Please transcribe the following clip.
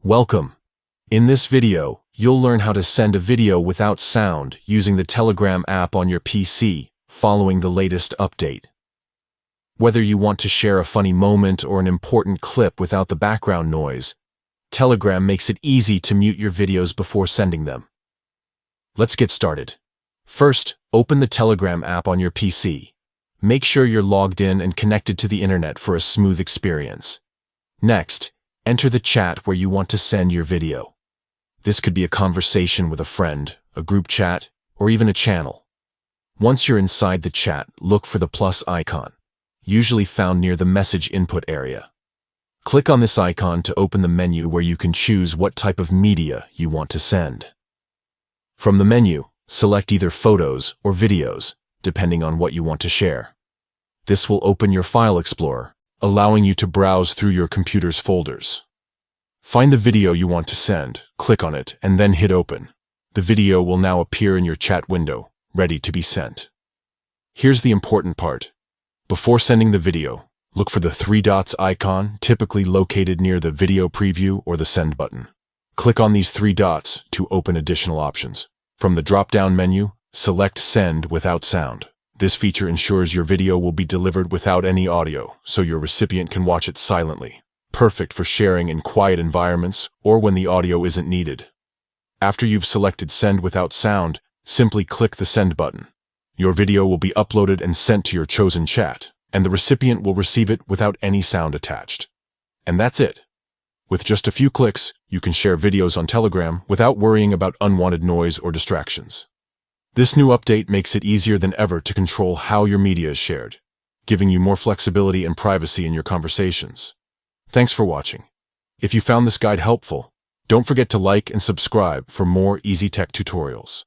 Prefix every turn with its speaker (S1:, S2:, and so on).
S1: Welcome. In this video, you'll learn how to send a video without sound using the Telegram app on your PC, following the latest update. Whether you want to share a funny moment or an important clip without the background noise, Telegram makes it easy to mute your videos before sending them. Let's get started. First, open the Telegram app on your PC. Make sure you're logged in and connected to the internet for a smooth experience. Next, enter the chat where you want to send your video. This could be a conversation with a friend, a group chat, or even a channel. Once you're inside the chat, look for the plus icon, usually found near the message input area. Click on this icon to open the menu where you can choose what type of media you want to send. From the menu, select either photos or videos, depending on what you want to share. This will open your file explorer, allowing you to browse through your computer's folders. Find the video you want to send, click on it, and then hit open. The video will now appear in your chat window, ready to be sent. Here's the important part. Before sending the video, look for the three dots icon, typically located near the video preview or the send button. Click on these three dots to open additional options. From the drop-down menu, select Send Without Sound. This feature ensures your video will be delivered without any audio, so your recipient can watch it silently. Perfect for sharing in quiet environments or when the audio isn't needed. After you've selected Send Without Sound, simply click the Send button. Your video will be uploaded and sent to your chosen chat, and the recipient will receive it without any sound attached. And that's it. With just a few clicks, you can share videos on Telegram without worrying about unwanted noise or distractions. This new update makes it easier than ever to control how your media is shared, giving you more flexibility and privacy in your conversations. Thanks for watching. If you found this guide helpful, don't forget to like and subscribe for more easy tech tutorials.